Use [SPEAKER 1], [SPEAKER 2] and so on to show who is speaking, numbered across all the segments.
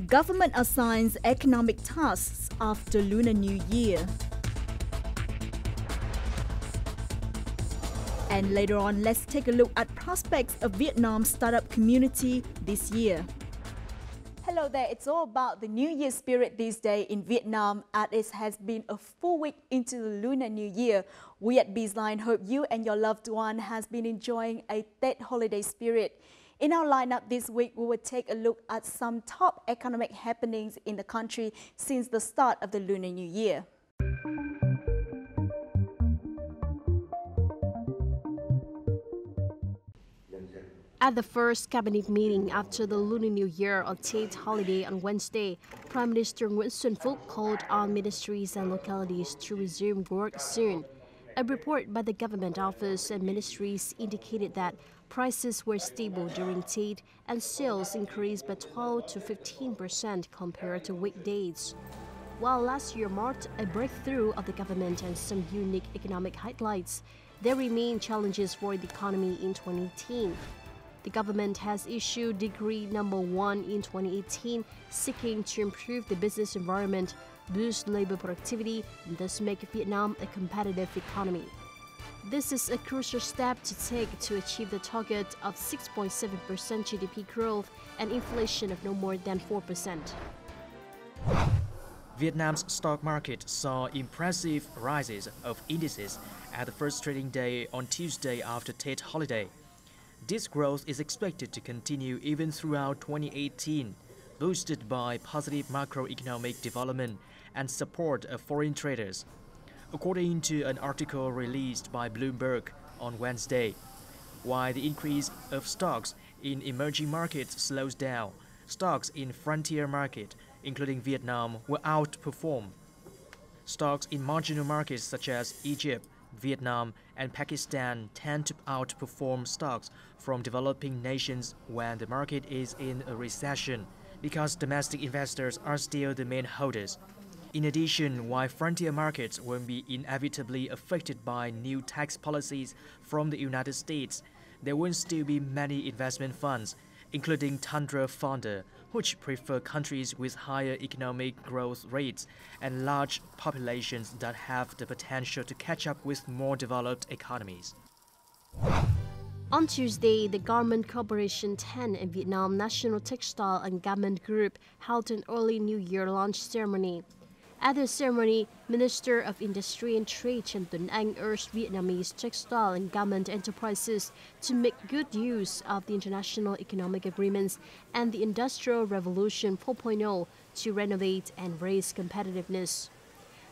[SPEAKER 1] Government assigns economic tasks after Lunar New Year. And later on, let's take a look at prospects of Vietnam's startup community this year. Hello there, it's all about the New Year spirit these days in Vietnam, as it has been a full week into the Lunar New Year. We at BizLine hope you and your loved one has been enjoying a Tết holiday spirit. In our lineup this week, we will take a look at some top economic happenings in the country since the start of the Lunar New Year.
[SPEAKER 2] At the first cabinet meeting after the Lunar New Year on Tết holiday on Wednesday, Prime Minister Nguyễn Xuân Phúc called on ministries and localities to resume work soon. A report by the government office and ministries indicated that prices were stable during Tết and sales increased by 12 to 15% compared to weekdays. While last year marked a breakthrough of the government and some unique economic highlights, there remain challenges for the economy in 2018. The government has issued Decree Number 1 in 2018, seeking to improve the business environment, boost labor productivity, and thus make Vietnam a competitive economy. This is a crucial step to take to achieve the target of 6.7% GDP growth and inflation of no more than 4%.
[SPEAKER 3] Vietnam's stock market saw impressive rises of indices at the first trading day on Tuesday after Tết holiday. This growth is expected to continue even throughout 2018, boosted by positive macroeconomic development and support of foreign traders. According to an article released by Bloomberg on Wednesday, while the increase of stocks in emerging markets slows down, stocks in frontier market, including Vietnam, will outperform. Stocks in marginal markets such as Egypt, Vietnam, and Pakistan tend to outperform stocks from developing nations when the market is in a recession, because domestic investors are still the main holders. In addition, while frontier markets will be inevitably affected by new tax policies from the United States, there will still be many investment funds, including Tundra Founder, which prefer countries with higher economic growth rates and large populations that have the potential to catch up with more developed economies.
[SPEAKER 2] On Tuesday, the Garment Corporation 10 and Vietnam National Textile and Garment Group held an early New Year launch ceremony. At the ceremony, Minister of Industry and Trade Trần Tuấn Anh urged Vietnamese textile and garment enterprises to make good use of the international economic agreements and the Industrial Revolution 4.0 to renovate and raise competitiveness.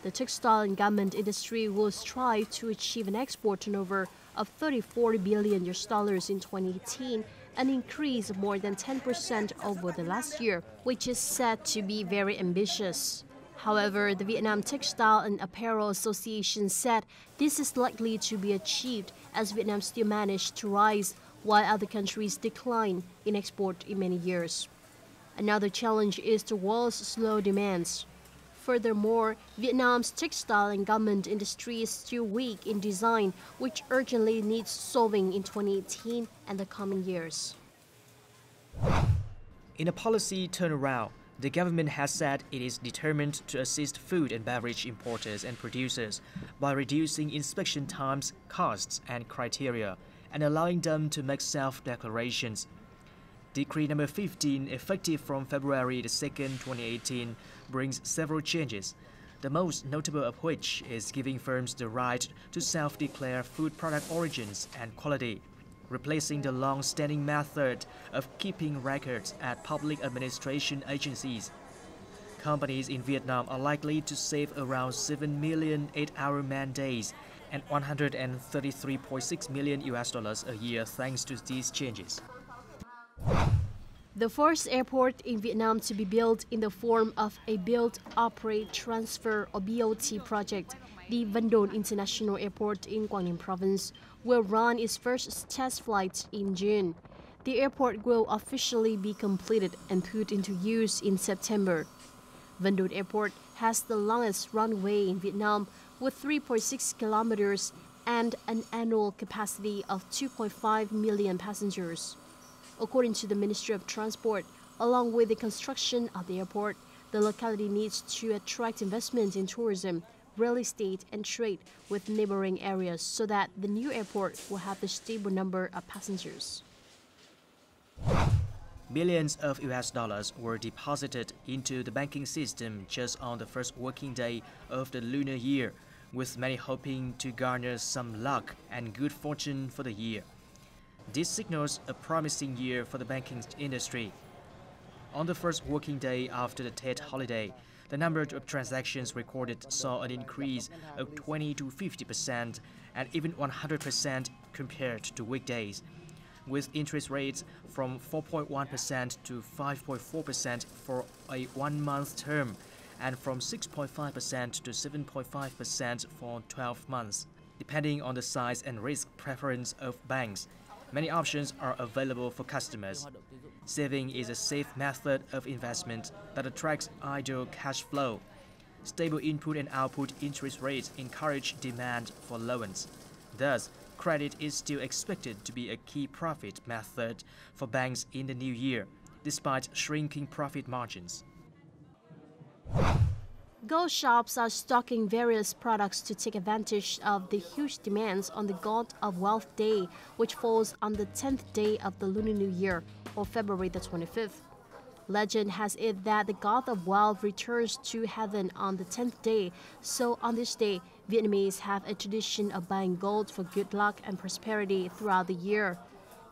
[SPEAKER 2] The textile and garment industry will strive to achieve an export turnover of $34 billion in 2018, an increase of more than 10% over the last year, which is said to be very ambitious. However, the Vietnam Textile and Apparel Association said this is likely to be achieved as Vietnam still managed to rise while other countries decline in export in many years. Another challenge is the world's slow demands. Furthermore, Vietnam's textile and garment industry is still weak in design, which urgently needs solving in 2018 and the coming years.
[SPEAKER 3] In a policy turnaround, the government has said it is determined to assist food and beverage importers and producers by reducing inspection times, costs, and criteria, and allowing them to make self-declarations. Decree Number 15, effective from February 2nd, 2018, brings several changes, the most notable of which is giving firms the right to self-declare food product origins and quality, replacing the long-standing method of keeping records at public administration agencies. Companies in Vietnam are likely to save around 7 million 8-hour man days and $133.6 million a year thanks to these changes.
[SPEAKER 2] The first airport in Vietnam to be built in the form of a Build, Operate, Transfer or BOT project, the Vân Đồn International Airport in Quang Ninh Province, will run its first test flight in June. The airport will officially be completed and put into use in September. Vân Đồn Airport has the longest runway in Vietnam with 3.6 kilometers and an annual capacity of 2.5 million passengers. According to the Ministry of Transport, Along with the construction of the airport, the locality needs to attract investment in tourism, real estate and trade with neighboring areas so that the new airport will have a stable number of passengers.
[SPEAKER 3] Billions of US dollars were deposited into the banking system just on the first working day of the lunar year, with many hoping to garner some luck and good fortune for the year. This signals a promising year for the banking industry. On the first working day after the Tet holiday, the number of transactions recorded saw an increase of 20 to 50% and even 100% compared to weekdays, with interest rates from 4.1% to 5.4% for a one-month term and from 6.5% to 7.5% for 12 months. Depending on the size and risk preference of banks, many options are available for customers. Saving is a safe method of investment that attracts idle cash flow. Stable input and output interest rates encourage demand for loans. Thus, credit is still expected to be a key profit method for banks in the new year, despite shrinking profit margins.
[SPEAKER 2] Gold shops are stocking various products to take advantage of the huge demands on the God of Wealth Day, which falls on the 10th day of the Lunar New Year, or February the 25th. Legend has it that the God of Wealth returns to heaven on the 10th day, so on this day, Vietnamese have a tradition of buying gold for good luck and prosperity throughout the year.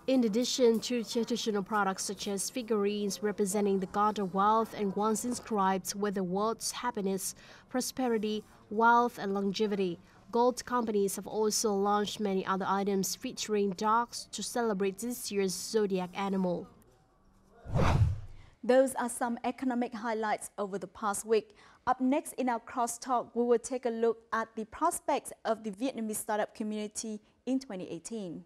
[SPEAKER 2] In addition to traditional products such as figurines representing the God of Wealth and ones inscribed with the words happiness, prosperity, wealth, and longevity, gold companies have also launched many other items featuring dogs to celebrate this year's zodiac animal.
[SPEAKER 1] Those are some economic highlights over the past week. Up next in our crosstalk, we will take a look at the prospects of the Vietnamese startup community in 2018.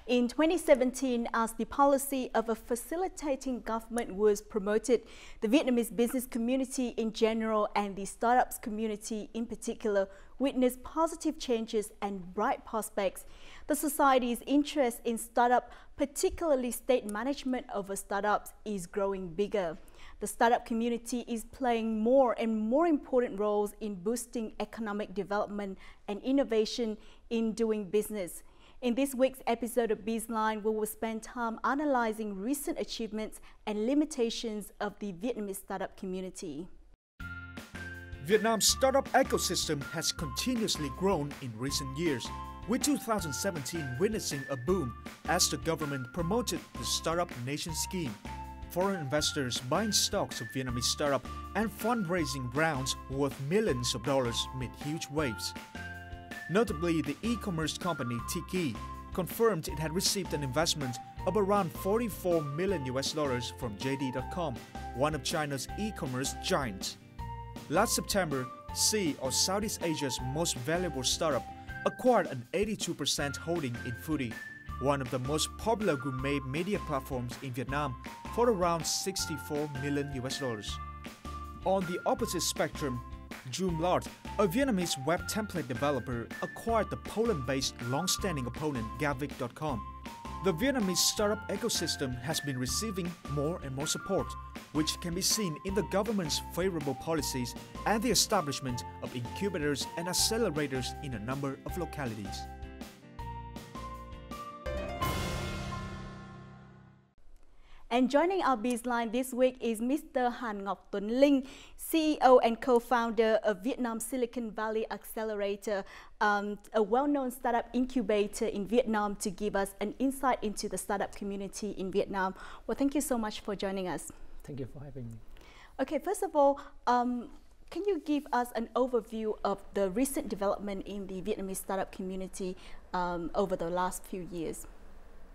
[SPEAKER 1] In 2017, as the policy of a facilitating government was promoted, the Vietnamese business community in general and the startups community in particular witnessed positive changes and bright prospects. The society's interest in startup, particularly state management over startups, is growing bigger. The startup community is playing more and more important roles in boosting economic development and innovation in doing business. In this week's episode of BizLine, we will spend time analyzing recent achievements and limitations of the Vietnamese startup community.
[SPEAKER 4] Vietnam's startup ecosystem has continuously grown in recent years, with 2017 witnessing a boom as the government promoted the Startup Nation scheme. Foreign investors buying stocks of Vietnamese startup and fundraising rounds worth millions of dollars made huge waves. Notably, the e-commerce company Tiki confirmed it had received an investment of around $44 million from JD.com, one of China's e-commerce giants. Last September, Sea, or Southeast Asia's most valuable startup, acquired an 82% holding in Foodie, one of the most popular gourmet media platforms in Vietnam, for around $64 million. On the opposite spectrum, Joomla, a Vietnamese web template developer, acquired the Poland-based long-standing opponent Gavik.com. The Vietnamese startup ecosystem has been receiving more and more support, which can be seen in the government's favorable policies and the establishment of incubators and accelerators in a number of localities.
[SPEAKER 1] And joining our BizLine this week is Mr. Han Ngoc Tuấn Linh, CEO and co-founder of Vietnam Silicon Valley Accelerator, a well-known startup incubator in Vietnam, to give us an insight into the startup community in Vietnam. Well, thank you so much for joining us.
[SPEAKER 5] Thank you for having me.
[SPEAKER 1] Okay, first of all, can you give us an overview of the recent development in the Vietnamese startup community over the last few years?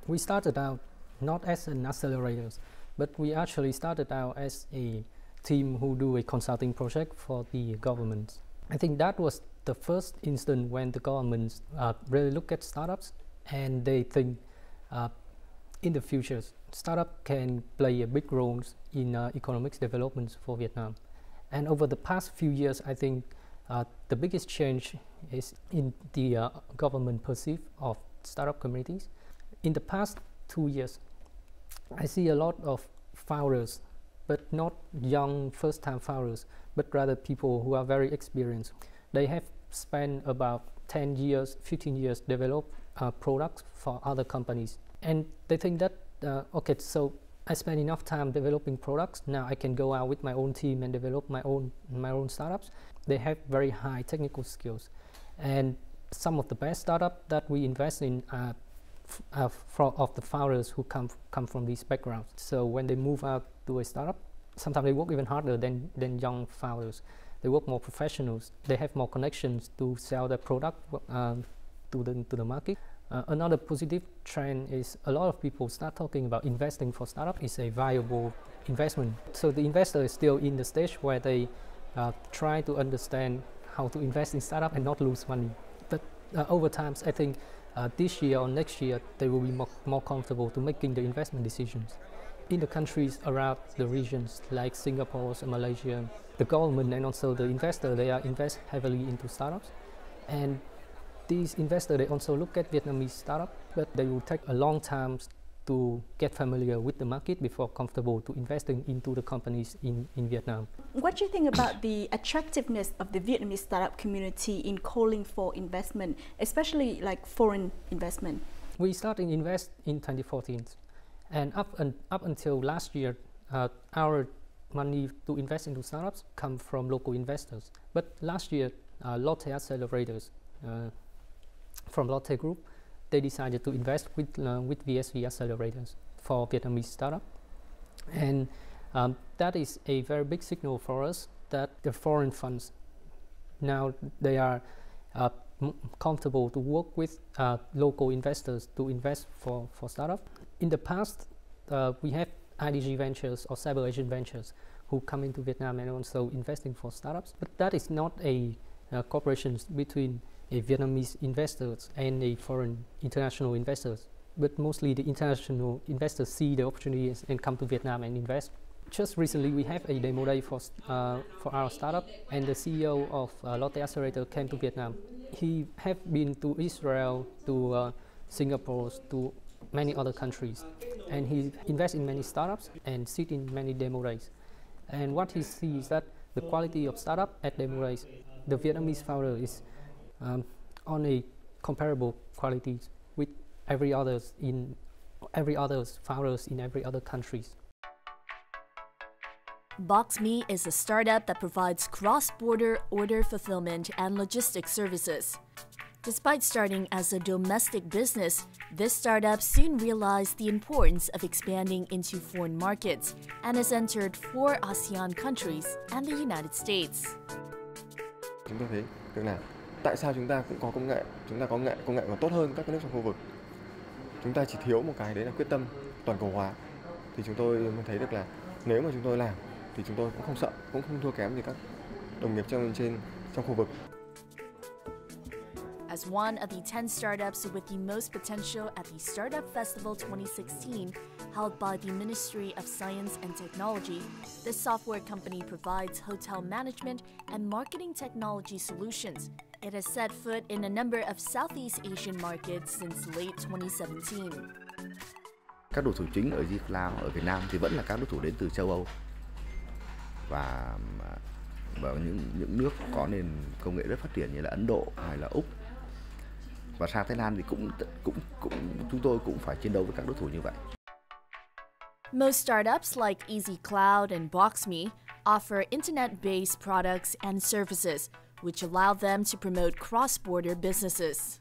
[SPEAKER 5] We started out not as an accelerator, but we actually started out as a team who do a consulting project for the government. I think that was the first instance when the government really look at startups and they think in the future startup can play a big role in economic development for Vietnam. And over the past few years, I think The biggest change is in the government perceive of startup communities. In the past 2 years, I see a lot of founders, but not young first-time founders, but rather people who are very experienced. They have spent about 10 years, 15 years develop products for other companies. And they think that, okay, so I spent enough time developing products, now I can go out with my own team and develop my own startups. They have very high technical skills. And some of the best startups that we invest in are of the founders who come from these backgrounds. So when they move out to a startup, sometimes they work even harder than young founders. They work more professionals. They have more connections to sell their product to the market. Another positive trend is a lot of people start talking about investing for startup is a viable investment. So the investor is still in the stage where they try to understand how to invest in startup and not lose money. But over time, I think this year or next year, they will be more comfortable to making the investment decisions. In the countries around the regions like Singapore and Malaysia, the government and also the investor, they are invest heavily into startups. And these investors, they also look at Vietnamese startups, but they will take a long time to get familiar with the market before comfortable to investing into the companies in Vietnam.
[SPEAKER 1] What do you think about the attractiveness of the Vietnamese startup community in calling for investment, especially like foreign investment?
[SPEAKER 5] We started to invest in 2014, and up until last year, our money to invest into startups come from local investors. But last year, Lotte accelerators from Lotte Group, they decided to invest with VSV accelerators for Vietnamese startup, and that is a very big signal for us that the foreign funds now they are comfortable to work with local investors to invest for startup. In the past, we have IDG Ventures or Cyber Asian Ventures who come into Vietnam and also investing for startups, but that is not a cooperation between a Vietnamese investors and a foreign international investors, but mostly the international investors see the opportunities and come to Vietnam and invest. Just recently, we have a demo day for our startup, and the CEO of Lotte Accelerator came to Vietnam. He have been to Israel, to Singapore, to many other countries, and he invests in many startups and sit in many demo days. And what he sees is that the quality of startup at demo days, the Vietnamese founder is on a comparable qualities with every others founders in every other countries.
[SPEAKER 6] BoxMe is a startup that provides cross-border order fulfillment and logistics services. Despite starting as a domestic business, this startup soon realized the importance of expanding into foreign markets and has entered 4 ASEAN countries and the United States.
[SPEAKER 7] Chúng tôi thấy việc là tại sao chúng ta cũng có công nghệ, chúng ta có công nghệ còn tốt hơn các nước trong khu vực. Chúng ta chỉ thiếu một cái đấy là quyết tâm toàn cầu hóa. Thì chúng tôi mới thấy được là nếu mà chúng tôi làm thì chúng tôi cũng không sợ, cũng không thua kém gì các đồng nghiệp trong khu vực.
[SPEAKER 6] As one of the 10 startups with the most potential at the Startup Festival 2016, held by the Ministry of Science and Technology, this software company provides hotel management and marketing technology solutions. It has set foot in a number of Southeast Asian markets since late 2017.
[SPEAKER 8] Các đối thủ chính ở G-Cloud ở Việt Nam thì vẫn là các đối thủ đến từ châu Âu và những nước có nền công nghệ rất phát triển như là Ấn Độ hay là Úc. Và sang Thái Lan thì chúng tôi cũng phải chiến đấu với các đối thủ như vậy.
[SPEAKER 6] Most startups like EasyCloud and BoxMe offer internet-based products and services, which allow them to promote cross-border businesses.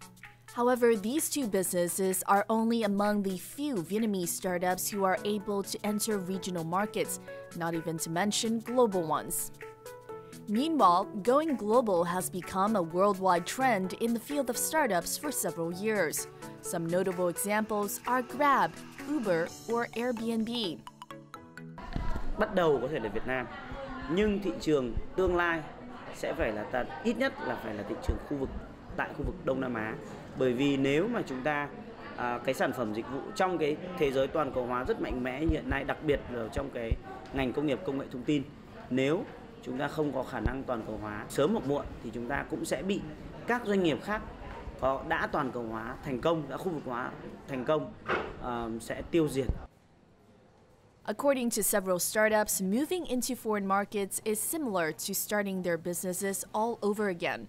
[SPEAKER 6] However, these two businesses are only among the few Vietnamese startups who are able to enter regional markets, not even to mention global ones. Meanwhile, going global has become a worldwide trend in the field of startups for several years. Some notable examples are Grab, Uber, or Airbnb.
[SPEAKER 9] Bắt đầu có thể là Việt Nam, nhưng thị trường tương lai sẽ phải là ít nhất là phải là thị trường tại khu vực Đông Nam Á. Bởi vì nếu mà chúng ta cái sản phẩm dịch vụ trong cái thế giới toàn cầu hóa rất mạnh mẽ hiện nay, đặc biệt ở trong cái ngành công nghiệp công nghệ thông tin, nếu chúng ta không có khả năng toàn cầu hóa, sớm hoặc muộn thì chúng ta cũng sẽ bị các doanh nghiệp khác đã toàn cầu hóa thành công, đã khu vực hóa thành công sẽ tiêu diệt.
[SPEAKER 6] According to several startups, moving into foreign markets is similar to starting their businesses all over again.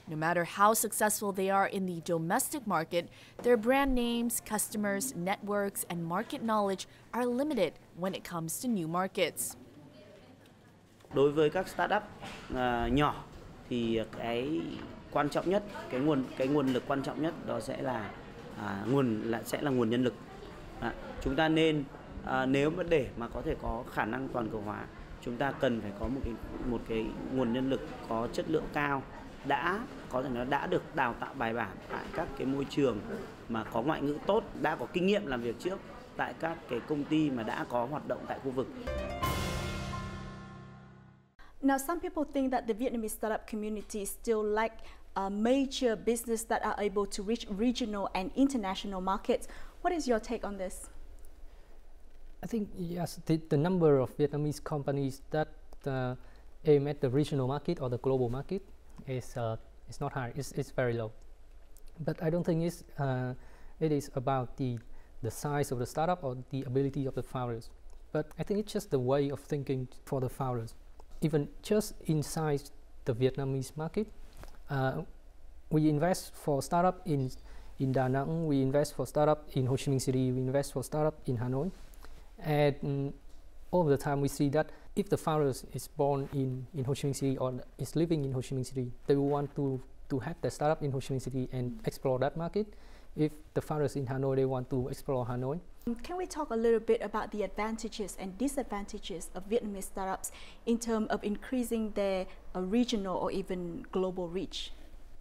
[SPEAKER 6] No matter how successful they are in the domestic market, their brand names, customers, networks, and market knowledge are limited when it comes to new markets.
[SPEAKER 9] Đối với các startup nhỏ thì cái quan trọng nhất, cái nguồn lực quan trọng nhất đó sẽ là nguồn nhân lực. Chúng ta nên nếu mà để mà có thể có khả năng toàn cầu hóa, chúng ta cần phải có một cái nguồn nhân lực có chất lượng cao, đã được đào tạo bài bản tại các cái môi trường mà có ngoại ngữ tốt, đã có kinh nghiệm làm việc trước tại các cái công ty mà đã có hoạt động tại khu vực.
[SPEAKER 1] Now, some people think that the Vietnamese startup community still lack major business that are able to reach regional and international markets. What is your take on this?
[SPEAKER 5] I think yes, the number of Vietnamese companies that aim at the regional market or the global market is not high. It's very low. But I don't think it is about the size of the startup or the ability of the founders. But I think it's just the way of thinking for the founders. Even just inside the Vietnamese market, we invest for startup in Da Nang, we invest for startup in Ho Chi Minh City, we invest for startup in Hanoi, and all the time we see that if the founders is born in Ho Chi Minh City or is living in Ho Chi Minh City, they will want to have the startup in Ho Chi Minh City and explore that market. If the founders in Hanoi, they want to explore Hanoi.
[SPEAKER 1] Can we talk a little bit about the advantages and disadvantages of Vietnamese startups in terms of increasing their regional or even global reach?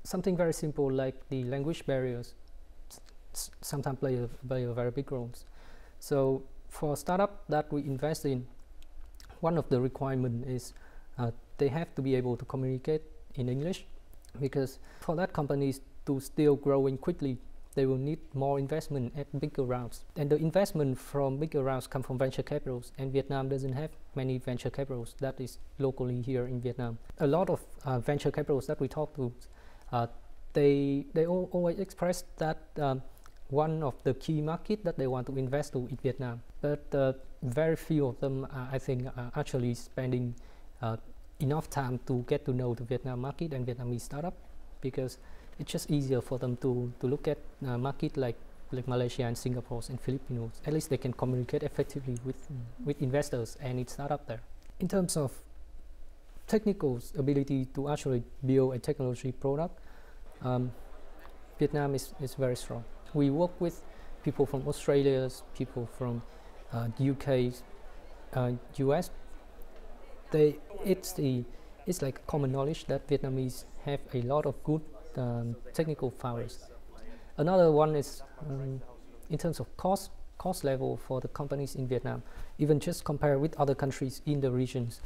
[SPEAKER 5] Something very simple like the language barriers sometimes play a very big role. So for a startup that we invest in, one of the requirements is they have to be able to communicate in English, because for that companies to still growing quickly, they will need more investment at bigger rounds. And the investment from bigger rounds come from venture capitals, and Vietnam doesn't have many venture capitals that is locally here in Vietnam. A lot of venture capitals that we talk to, they always express that one of the key market that they want to invest to in Vietnam. But very few of them, I think, are actually spending enough time to get to know the Vietnam market and Vietnamese startup, because it's just easier for them to look at market like Malaysia and Singapore and Filipinos. At least they can communicate effectively with investors and it's startup there. In terms of technical ability to actually build a technology product, Vietnam is very strong. We work with people from Australia, people from UK, US. It's like common knowledge that Vietnamese have a lot of good technical founders. Another one is in terms of cost level for the companies in Vietnam. Even just compare with other countries in the regions,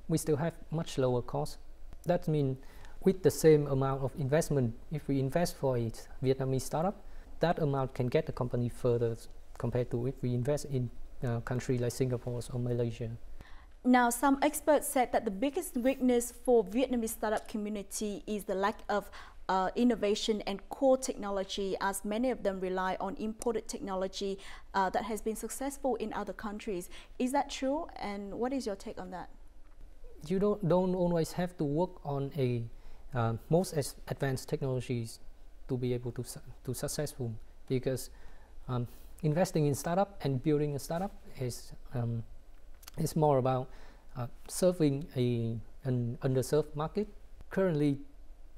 [SPEAKER 5] we still have much lower costs. That means with the same amount of investment, if we invest for a Vietnamese startup, that amount can get the company further compared to if we invest in a country like Singapore or Malaysia.
[SPEAKER 1] Now, some experts said that the biggest weakness for Vietnamese startup community is the lack of innovation and core technology, as many of them rely on imported technology that has been successful in other countries. Is that true? And what is your take on that?
[SPEAKER 5] You don't always have to work on a most advanced technologies to be able to successful, because investing in startup and building a startup is more about serving an underserved market. Currently,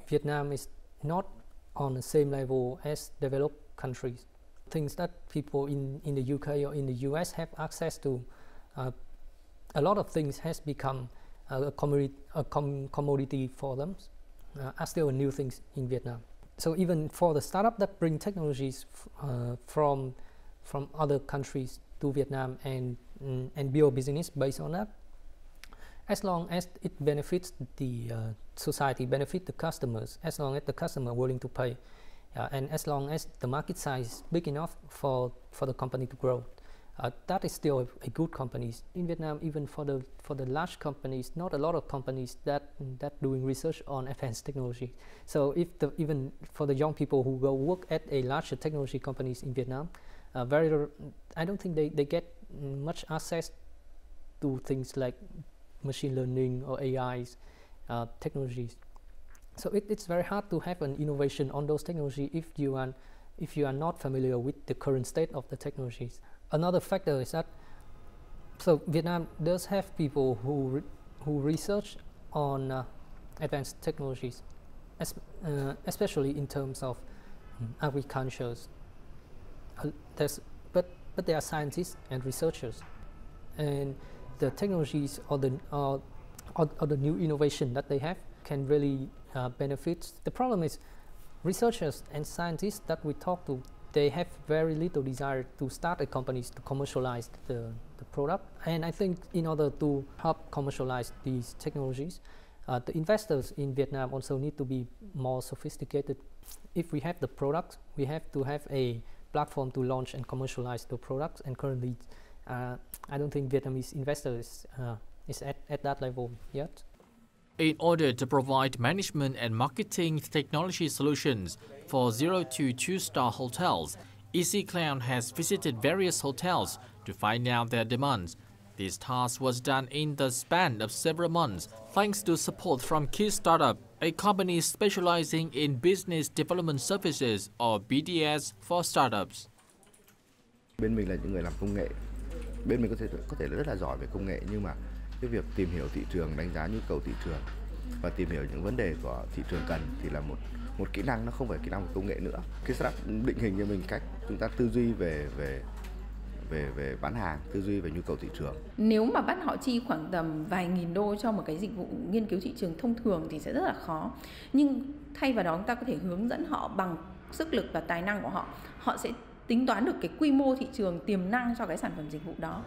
[SPEAKER 5] Vietnam is not on the same level as developed countries. Things that people in the UK or in the US have access to, a lot of things has become a commodity for them, are still new things in Vietnam. So even for the startup that bring technologies from other countries to Vietnam and build business based on that, as long as it benefits the society, benefit the customers, as long as the customer willing to pay, and as long as the market size is big enough for the company to grow, that is still a good companies in Vietnam. Even for the large companies, not a lot of companies that doing research on advanced technology. So if even for the young people who go work at a larger technology companies in Vietnam, I don't think they get much access to things like machine learning or AI's technologies. So it's very hard to have an innovation on those technologies if you are not familiar with the current state of the technologies. Another factor is that Vietnam does have people who research on advanced technologies, especially in terms of agriculture. But they are scientists and researchers, and the technologies or the new innovation that they have can really benefit. The problem is researchers and scientists that we talk to, they have very little desire to start a company to commercialize the product. And I think in order to help commercialize these technologies, the investors in Vietnam also need to be more sophisticated. If we have the product, we have to have a platform to launch and commercialize the products. And currently, I don't think Vietnamese investors is at that level yet.
[SPEAKER 3] In order to provide management and marketing technology solutions for 0 to 2-star hotels, EasyCloud has visited various hotels to find out their demands. This task was done in the span of several months, thanks to support from Key Startup, a company specializing in business development services or BDS for startups.
[SPEAKER 8] Bên mình là những người làm công nghệ, bên mình có thể rất là giỏi về công nghệ, nhưng mà cái việc tìm hiểu thị trường, đánh giá nhu cầu thị trường và tìm hiểu những vấn đề của thị trường cần thì là một kỹ năng, nó không phải kỹ năng về công nghệ nữa. Cái startup định hình cho mình cách chúng ta tư duy về bán hàng, tư duy về nhu cầu thị trường.
[SPEAKER 10] Nếu mà bắt họ chi khoảng tầm vài nghìn đô cho một cái dịch vụ nghiên cứu thị trường thông thường thì sẽ rất là khó. Nhưng thay vào đó chúng ta có thể hướng dẫn họ bằng sức lực và tài năng của họ. Họ sẽ tính toán được cái quy mô thị trường tiềm năng cho cái sản phẩm dịch vụ đó.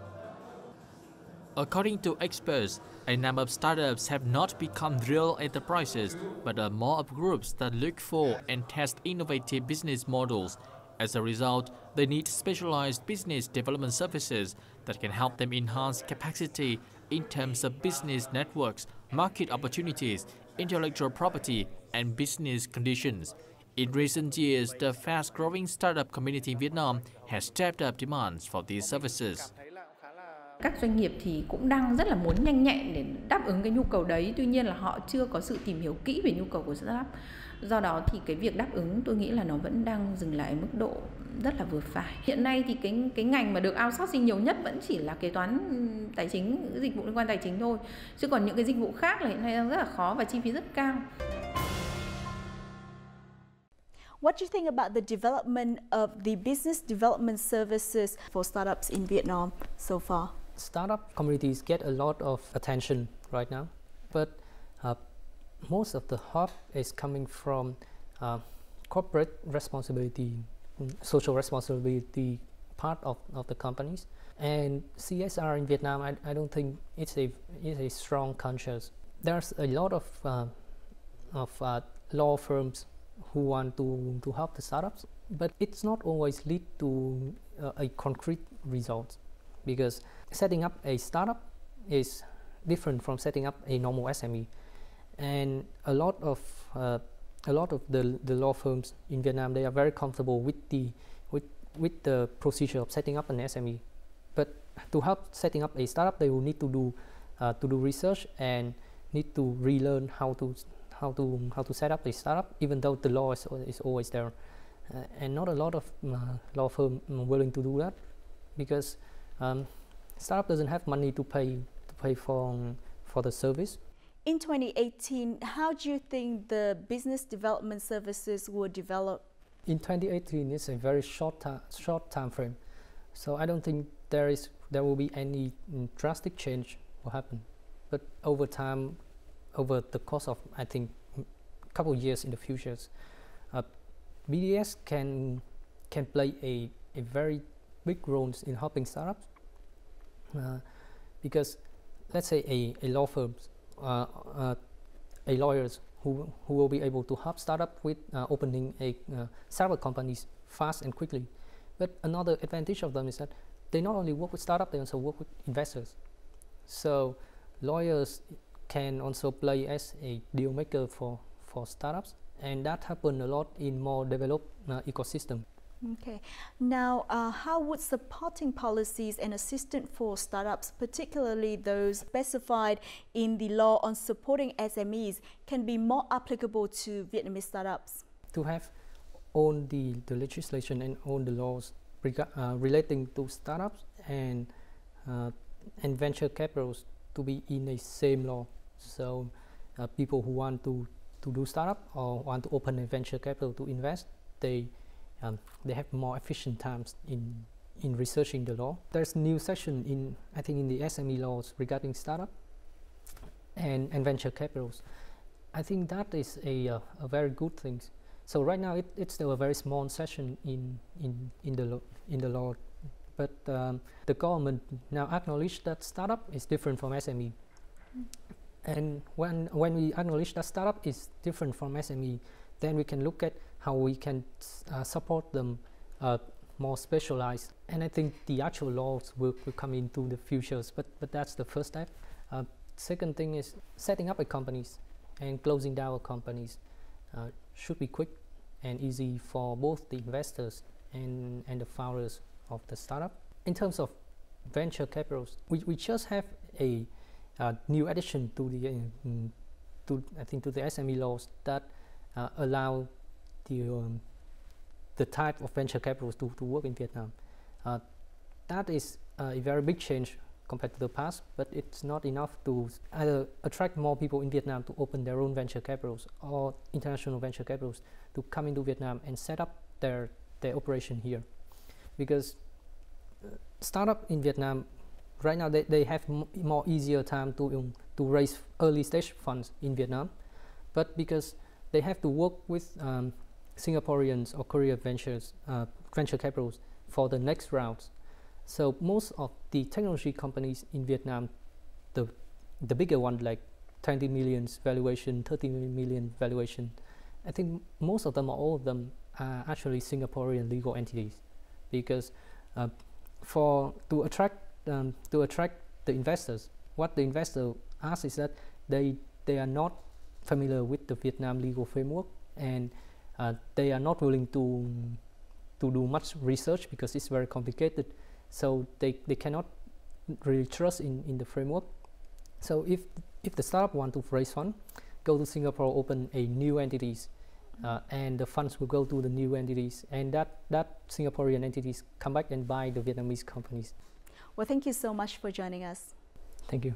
[SPEAKER 3] According to experts, a number of startups have not become real enterprises, but are more of groups that look for and test innovative business models. As a result, they need specialized business development services that can help them enhance capacity in terms of business networks, market opportunities, intellectual property, and business conditions. In recent years, the fast-growing startup community in Vietnam has stepped up demands for these services.
[SPEAKER 10] Các doanh nghiệp thì cũng đang rất là muốn nhanh nhẹn để đáp ứng cái nhu cầu đấy. Tuy nhiên là họ chưa có sự tìm hiểu kỹ về nhu cầu của startup. Do đó thì cái việc đáp ứng tôi nghĩ là nó vẫn đang dừng lại ở mức độ rất là vừa phải. Hiện nay thì cái ngành mà được outsourcing nhiều nhất vẫn chỉ là kế toán tài chính, dịch vụ liên quan tài chính thôi. Chứ còn những cái dịch vụ khác là hiện nay đang rất là khó và chi phí rất cao.
[SPEAKER 1] What do you think about the development of the business development services for startups in Vietnam so far?
[SPEAKER 5] Startup communities get a lot of attention right now, but most of the help is coming from corporate responsibility, social responsibility part of the companies. And CSR in Vietnam, I don't think it's a strong conscience. There's a lot of law firms who want to help the startups, but it's not always lead to a concrete result, because setting up a startup is different from setting up a normal SME. And a lot of the law firms in Vietnam, they are very comfortable with the procedure of setting up an SME. But to help setting up a startup, they will need to do research and need to relearn how to set up a startup, even though the law is always there. And not a lot of law firms are willing to do that, because startup doesn't have money to pay for the service.
[SPEAKER 1] In 2018, how do you think the business development services will develop?
[SPEAKER 5] In 2018, it's a very short time frame, so I don't think there will be any drastic change will happen. But over time, over the course of, I think, a couple of years in the future, BDS can play a very big role in helping startups, because let's say a law firm, a lawyers who will be able to help startup with opening a several companies fast and quickly. But another advantage of them is that they not only work with startups, they also work with investors. So lawyers can also play as a deal maker for startups, and that happens a lot in more developed ecosystem.
[SPEAKER 1] Okay. Now, how would supporting policies and assistance for startups, particularly those specified in the law on supporting SMEs, can be more applicable to Vietnamese startups?
[SPEAKER 5] To have all the legislation and all the laws relating to startups and venture capitals to be in the same law. So people who want to do startup or want to open a venture capital to invest, they have more efficient times in researching the law. There's a new section in, I think, in the SME laws regarding startup and venture capitals. I think that is a very good thing. So right now it's still a very small section in the law, but the government now acknowledge that startup is different from SME. And when we acknowledge that startup is different from SME, then we can look at how we can support them more specialized. And I think the actual laws will come into the futures, but that's the first step. Second thing is setting up a companies and closing down companies should be quick and easy for both the investors and the founders of the startup. In terms of venture capitals, we just have a new addition to the SME laws that allow the type of venture capitals to work in Vietnam. That is a very big change compared to the past, but it's not enough to either attract more people in Vietnam to open their own venture capitals or international venture capitals to come into Vietnam and set up their operation here. Because startup in Vietnam right now they have more easier time to raise early stage funds in Vietnam, but because they have to work with Singaporeans or Korean venture capitals for the next rounds. So most of the technology companies in Vietnam, the bigger one like 20 million valuation, 30 million valuation, I think most of them or all of them are actually Singaporean legal entities, because to attract the investors, what the investor asks is that they are not familiar with the Vietnam legal framework, and they are not willing to do much research because it's very complicated. So they cannot really trust in the framework. So if the startup want to raise fund, go to Singapore, open a new entities, and the funds will go to the new entities, and that Singaporean entities come back and buy the Vietnamese companies.
[SPEAKER 1] Well, thank you so much for joining us.
[SPEAKER 5] Thank you.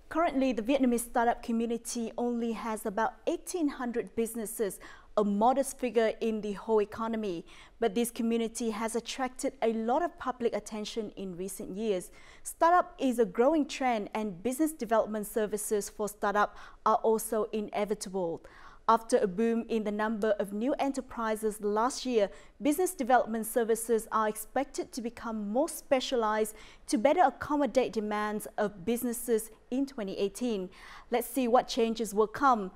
[SPEAKER 1] Currently, the Vietnamese startup community only has about 1,800 businesses, a modest figure in the whole economy. But this community has attracted a lot of public attention in recent years. Startup is a growing trend, and business development services for startup are also inevitable. After a boom in the number of new enterprises last year, business development services are expected to become more specialized to better accommodate demands of businesses in 2018. Let's see what changes will come.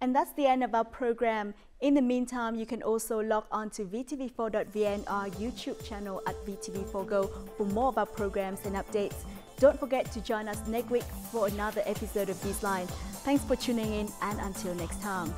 [SPEAKER 1] And that's the end of our program. In the meantime, you can also log on to vtv4.vn, our YouTube channel at VTV4Go, for more of our programs and updates. Don't forget to join us next week for another episode of This Line. Thanks for tuning in, and until next time.